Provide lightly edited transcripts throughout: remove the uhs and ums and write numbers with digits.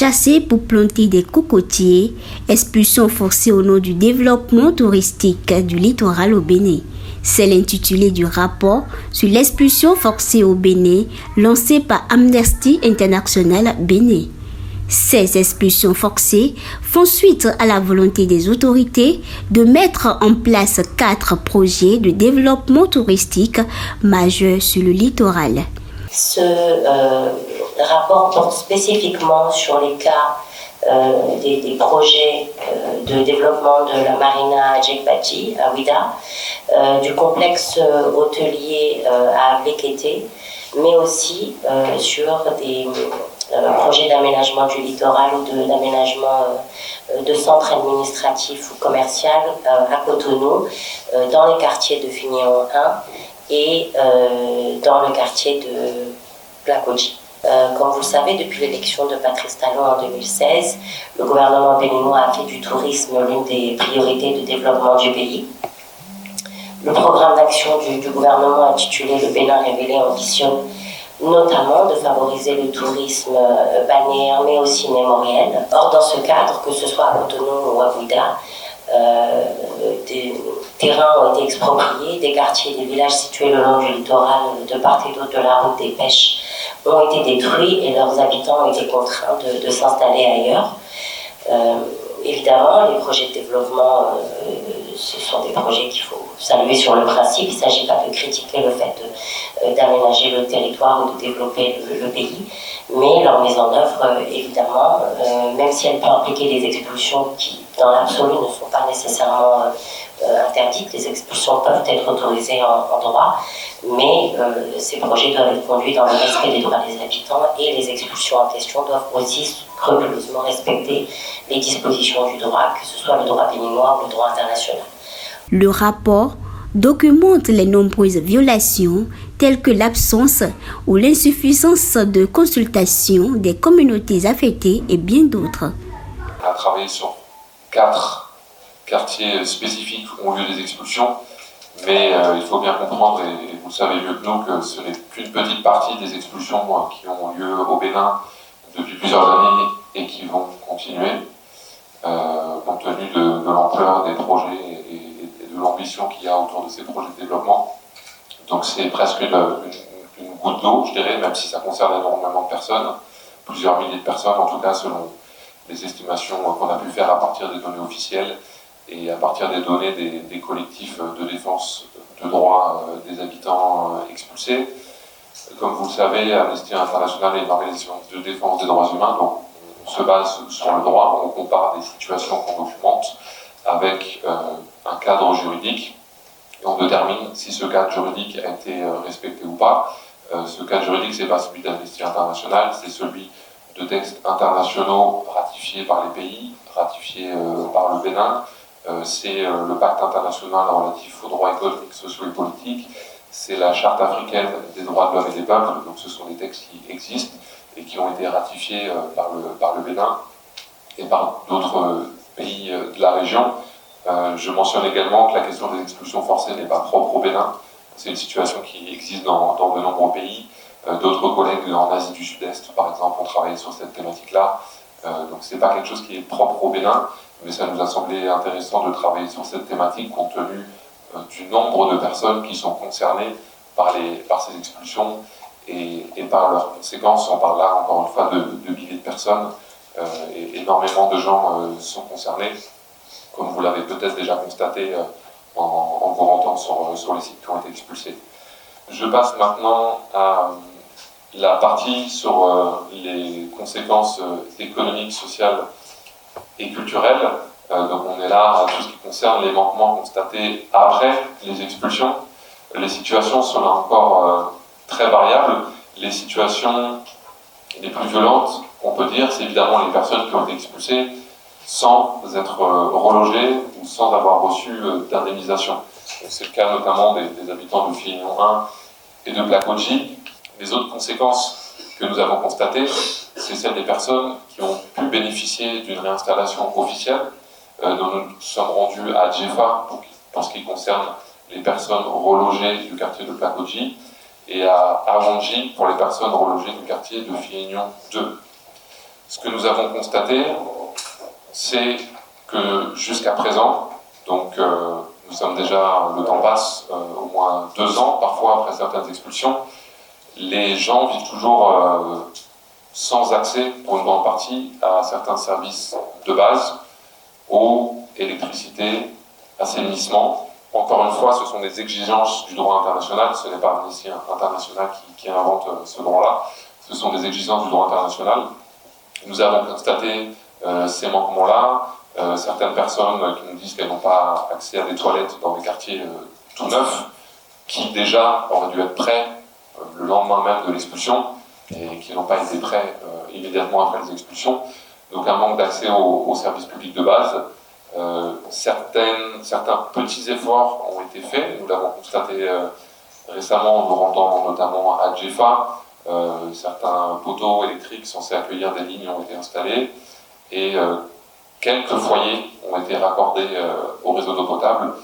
Chassés pour planter des cocotiers, expulsion forcée au nom du développement touristique du littoral au Bénin. C'est l'intitulé du rapport sur l'expulsion forcée au Bénin lancé par Amnesty International Bénin. Ces expulsions forcées font suite à la volonté des autorités de mettre en place 4 projets de développement touristique majeurs sur le littoral. Ce rapport porte spécifiquement sur les cas des projets de développement de la marina Djekbati à Ouida, du complexe hôtelier à Ablekete, mais aussi sur des projets d'aménagement du littoral ou d'aménagement de centres administratifs ou commerciaux à Cotonou, dans les quartiers de Fignéon 1 et dans le quartier de Plakodji. Comme vous le savez, depuis l'élection de Patrice Talon en 2016, le gouvernement béninois a fait du tourisme l'une des priorités de développement du pays. Le programme d'action du gouvernement intitulé « Le Bénin révélé » ambitionne notamment de favoriser le tourisme balnéaire, mais aussi mémoriel. Or, dans ce cadre, que ce soit à Cotonou ou à Ouida, des terrains ont été expropriés, des quartiers et des villages situés le long du littoral de part et d'autre de la route des pêches ont été détruits et leurs habitants ont été contraints de s'installer ailleurs. Évidemment, les projets de développement, ce sont des projets qu'il faut saluer sur le principe. Il ne s'agit pas de critiquer le fait d'aménager le territoire ou de développer le pays, mais leur mise en œuvre, évidemment, même si elle peut impliquer des expulsions qui, dans l'absolu, ne sont pas nécessairement interdites, les expulsions peuvent être autorisées en droit, mais ces projets doivent être conduits dans le respect des droits des habitants et les expulsions en question doivent aussi scrupuleusement respecter les dispositions du droit, que ce soit le droit béninois ou le droit international. Le rapport documente les nombreuses violations telles que l'absence ou l'insuffisance de consultation des communautés affectées et bien d'autres. On a travaillé sur 4 quartiers spécifiques où ont lieu des expulsions, mais il faut bien comprendre, et vous savez mieux que nous, que ce n'est qu'une petite partie des expulsions qui ont lieu au Bénin depuis plusieurs années et qui vont continuer, compte tenu de l'ampleur des projets et de l'ambition qu'il y a autour de ces projets de développement. Donc c'est presque une goutte d'eau, je dirais, même si ça concerne énormément de personnes, plusieurs milliers de personnes, en tout cas selon les estimations qu'on a pu faire à partir des données officielles et à partir des données des collectifs de défense de droits des habitants expulsés. Comme vous le savez, Amnesty International est une organisation de défense des droits humains, donc on se base sur le droit, on compare des situations qu'on documente avec un cadre juridique et on détermine si ce cadre juridique a été respecté ou pas. Ce cadre juridique, c'est pas celui d'Amnesty International, c'est celui de textes internationaux ratifiés par les pays, ratifiés par le Bénin. C'est le pacte international relatif aux droits économiques, sociaux et politiques. C'est la charte africaine des droits de l'homme et des peuples. Donc ce sont des textes qui existent et qui ont été ratifiés par le Bénin et par d'autres pays de la région. Je mentionne également que la question des expulsions forcées n'est pas propre au Bénin. C'est une situation qui existe dans de nombreux pays. D'autres collègues en Asie du Sud-Est, par exemple, ont travaillé sur cette thématique-là. Donc c'est pas quelque chose qui est propre au Bénin, mais ça nous a semblé intéressant de travailler sur cette thématique compte tenu du nombre de personnes qui sont concernées par ces expulsions et par leurs conséquences. On parle là, encore une fois, de milliers de personnes. Et énormément de gens sont concernés, comme vous l'avez peut-être déjà constaté en vous rendant sur les sites qui ont été expulsés. Je passe maintenant à la partie sur les conséquences économiques, sociales et culturelles. Donc on est là à tout ce qui concerne les manquements constatés après les expulsions. Les situations sont là encore très variables. Les situations les plus violentes, on peut dire, c'est évidemment les personnes qui ont été expulsées sans être relogées ou sans avoir reçu d'indemnisation. C'est le cas notamment des habitants de Fignon 1 et de Plakodji. Les autres conséquences que nous avons constatées, c'est celles des personnes qui ont pu bénéficier d'une réinstallation officielle, dont nous sommes rendus à Djefa, pour ce qui concerne les personnes relogées du quartier de Plakodji, et à Arwanji pour les personnes relogées du quartier de Fignon 2. Ce que nous avons constaté, c'est que jusqu'à présent, donc nous sommes déjà, le temps passe, au moins 2 ans, parfois après certaines expulsions, les gens vivent toujours sans accès, pour une grande partie, à certains services de base, eau, électricité, assainissement. Encore une fois, ce sont des exigences du droit international, ce n'est pas Amnesty International qui invente ce droit-là, ce sont des exigences du droit international. Nous avons constaté ces manquements-là, certaines personnes qui nous disent qu'elles n'ont pas accès à des toilettes dans des quartiers tout neufs, qui déjà auraient dû être prêts le lendemain même de l'expulsion, et qui n'ont pas été prêts immédiatement après les expulsions. Donc un manque d'accès aux services publics de base. Certains petits efforts ont été faits, nous l'avons constaté récemment en nous rendant notamment à Djefa. Certains poteaux électriques censés accueillir des lignes ont été installés et quelques foyers ont été raccordés au réseau d'eau potable.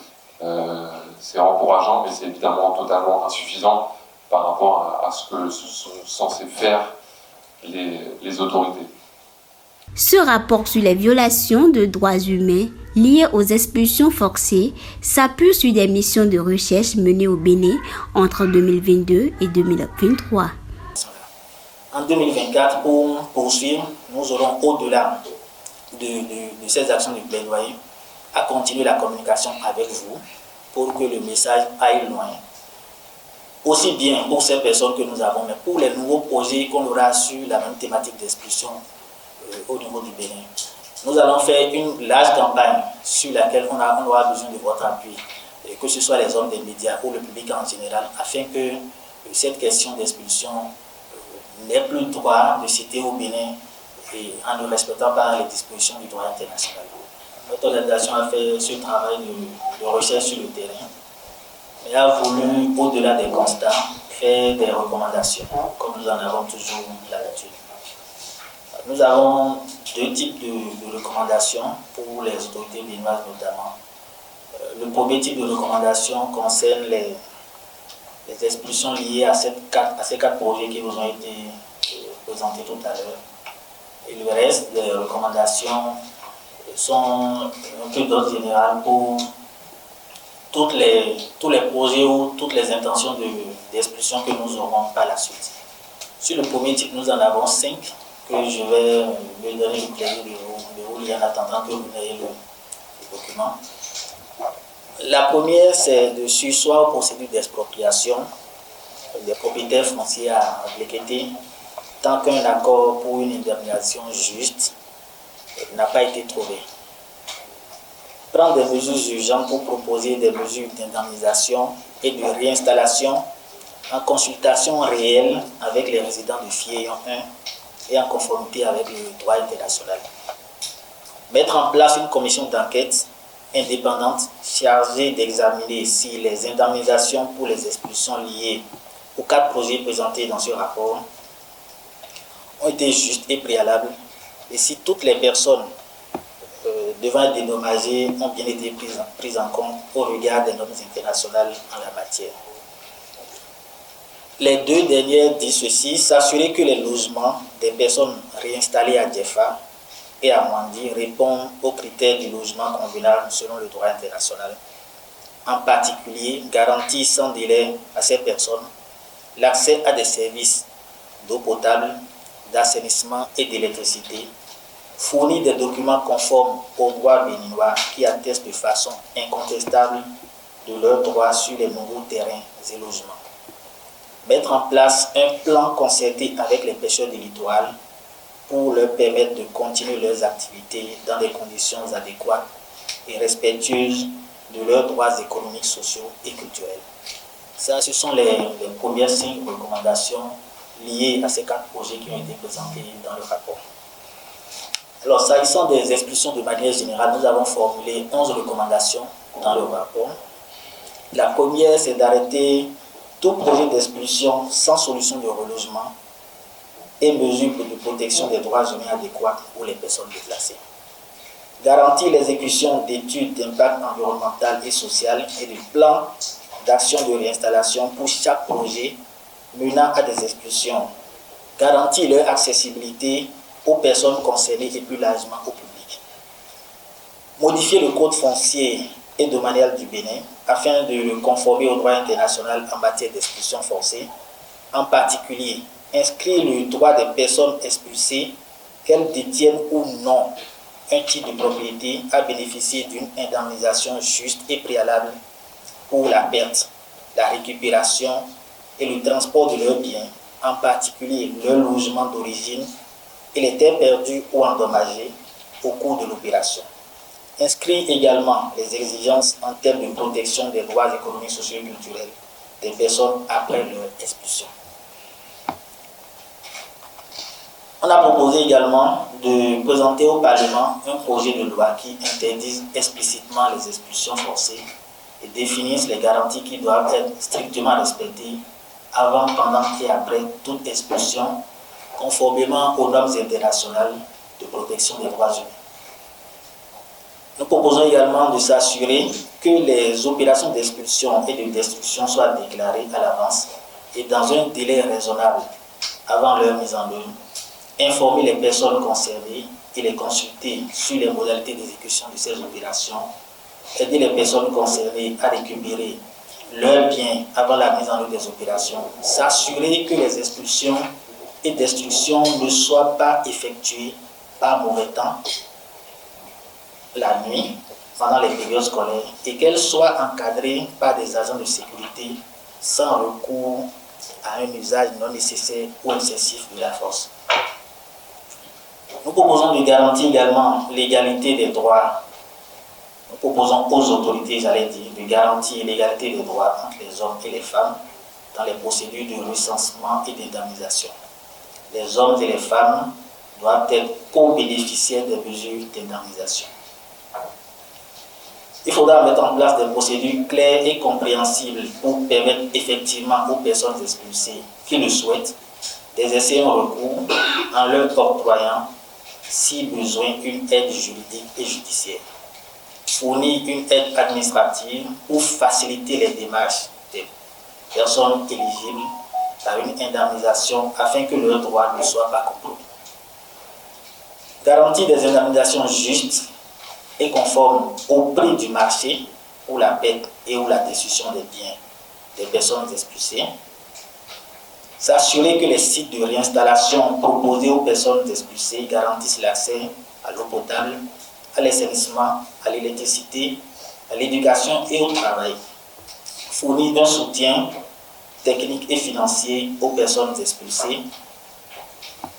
C'est encourageant, mais c'est évidemment totalement insuffisant par rapport à ce que sont censés faire les autorités. Ce rapport sur les violations de droits humains liées aux expulsions forcées s'appuie sur des missions de recherche menées au Bénin entre 2022 et 2023. En 2024, pour poursuivre, nous aurons au-delà de ces actions de plaidoyer à continuer la communication avec vous pour que le message aille loin. Aussi bien pour ces personnes que nous avons, mais pour les nouveaux projets qu'on aura sur la même thématique d'expulsion au niveau du Bénin. Nous allons faire une large campagne sur laquelle on aura besoin de votre appui, que ce soit les hommes des médias ou le public en général, afin que cette question d'expulsion n'ait plus le droit de citer au Bénin et en ne respectant pas les dispositions du droit international. Notre organisation a fait ce travail de recherche sur le terrain et a voulu, au-delà des constats, faire des recommandations, comme nous en avons toujours l'habitude. Nous avons 2 types de recommandations pour les autorités béninoises notamment. Le premier type de recommandation concerne les expulsions liées à ces 4 projets qui vous ont été présentés tout à l'heure. Et le reste des recommandations sont un peu d'ordre général pour tous les projets ou toutes les intentions d'expulsion que nous aurons par la suite. Sur le premier type, nous en avons 5 que je vais lui donner le plaisir de vous lire en attendant que vous ayez le document. La première, c'est de surseoir aux procédures d'expropriation des propriétaires fonciers à Blekété tant qu'un accord pour une indemnisation juste n'a pas été trouvé. Prendre des mesures urgentes pour proposer des mesures d'indemnisation et de réinstallation en consultation réelle avec les résidents de Fiéyon 1 et en conformité avec le droit international. Mettre en place une commission d'enquête indépendante chargée d'examiner si les indemnisations pour les expulsions liées aux 4 projets présentés dans ce rapport ont été justes et préalables et si toutes les personnes devant être dédommagées ont bien été prises en compte au regard des normes internationales en la matière. Les 2 dernières disent ceci: s'assurer que les logements des personnes réinstallées à Djefa et à Mandi répondent aux critères du logement convenable selon le droit international. En particulier, garantir sans délai à ces personnes l'accès à des services d'eau potable, d'assainissement et d'électricité, fournir des documents conformes aux droits béninois qui attestent de façon incontestable de leurs droits sur les nouveaux terrains et logements. Mettre en place un plan concerté avec les pêcheurs du littoral pour leur permettre de continuer leurs activités dans des conditions adéquates et respectueuses de leurs droits économiques, sociaux et culturels. Ça, ce sont les premières 5 recommandations liées à ces 4 projets qui ont été présentés dans le rapport. Alors, s'agissant des expulsions de manière générale, nous avons formulé 11 recommandations dans le rapport. La première, c'est d'arrêter tout projet d'expulsion sans solution de relogement et mesures de protection des droits humains adéquates pour les personnes déplacées. Garantir l'exécution d'études d'impact environnemental et social et de plans d'action de réinstallation pour chaque projet menant à des expulsions. Garantir leur accessibilité aux personnes concernées et plus largement au public. Modifier le code foncier et domanial du Bénin afin de le conformer au droit international en matière d'expulsion forcée, en particulier inscrire le droit des personnes expulsées, qu'elles détiennent ou non un titre de propriété, à bénéficier d'une indemnisation juste et préalable pour la perte, la récupération et le transport de leurs biens, en particulier leur logement d'origine et les terres perdues ou endommagées au cours de l'opération. Inscrit également les exigences en termes de protection des droits économiques, sociaux et culturels des personnes après leur expulsion. On a proposé également de présenter au Parlement un projet de loi qui interdise explicitement les expulsions forcées et définisse les garanties qui doivent être strictement respectées avant, pendant et après toute expulsion, conformément aux normes internationales de protection des droits humains. Nous proposons également de s'assurer que les opérations d'expulsion et de destruction soient déclarées à l'avance et dans un délai raisonnable avant leur mise en œuvre, informer les personnes concernées et les consulter sur les modalités d'exécution de ces opérations, aider les personnes concernées à récupérer leurs biens avant la mise en œuvre des opérations, s'assurer que les expulsions et destructions ne soient pas effectuées par mauvais temps, la nuit, pendant les périodes scolaires, et qu'elles soient encadrées par des agents de sécurité sans recours à un usage non nécessaire ou excessif de la force. Nous proposons de garantir également l'égalité des droits. Nous proposons aux autorités, de garantir l'égalité des droits entre les hommes et les femmes dans les procédures de recensement et d'indemnisation. Les hommes et les femmes doivent être co-bénéficiaires des mesures d'indemnisation. Il faudra mettre en place des procédures claires et compréhensibles pour permettre effectivement aux personnes expulsées qui le souhaitent d'exercer un recours en leur octroyant, si besoin, une aide juridique et judiciaire. Fournir une aide administrative pour faciliter les démarches des personnes éligibles à une indemnisation afin que leurs droits ne soient pas compromis. Garantir des indemnisations justes et conformes au prix du marché pour la perte et ou la destruction des biens des personnes expulsées. S'assurer que les sites de réinstallation proposés aux personnes expulsées garantissent l'accès à l'eau potable, à l'assainissement, à l'électricité, à l'éducation et au travail. Fournir un soutien technique et financier aux personnes expulsées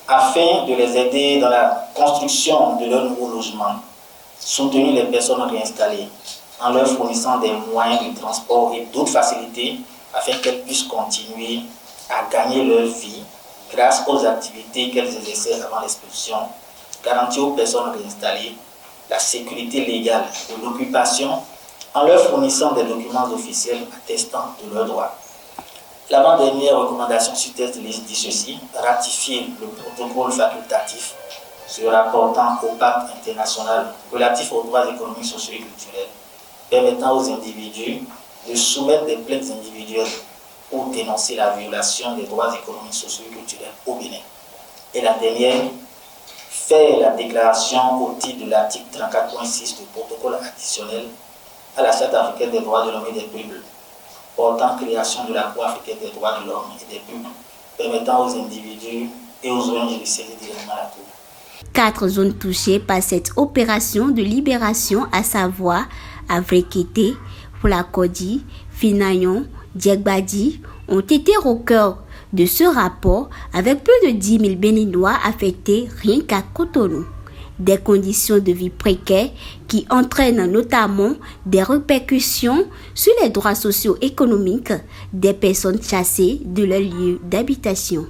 afin de les aider dans la construction de leur nouveau logement. Soutenir les personnes réinstallées en leur fournissant des moyens de transport et d'autres facilités afin qu'elles puissent continuer à gagner leur vie grâce aux activités qu'elles exerçaient avant l'expulsion. Garantir aux personnes réinstallées la sécurité légale de l'occupation en leur fournissant des documents officiels attestant de leurs droits. L'avant-dernière recommandation sur test liste dit ceci: ratifier le protocole facultatif se rapportant au pacte international relatif aux droits économiques, sociaux et culturels, permettant aux individus de soumettre des plaintes individuelles pour dénoncer la violation des droits économiques, sociaux et culturels au Bénin. Et la dernière, faire la déclaration au titre de l'article 34.6 du protocole additionnel à la Charte africaine des droits de l'homme et des peuples, portant création de la Cour africaine des droits de l'homme et des peuples, permettant aux individus et aux ONG de saisir directement la Cour. 4 zones touchées par cette opération de libération, à savoir Avrekete, Fulakodi, Finayon, Diegbadi, ont été au cœur de ce rapport avec plus de 10 000 Béninois affectés rien qu'à Cotonou. Des conditions de vie précaires qui entraînent notamment des répercussions sur les droits socio-économiques des personnes chassées de leur lieu d'habitation.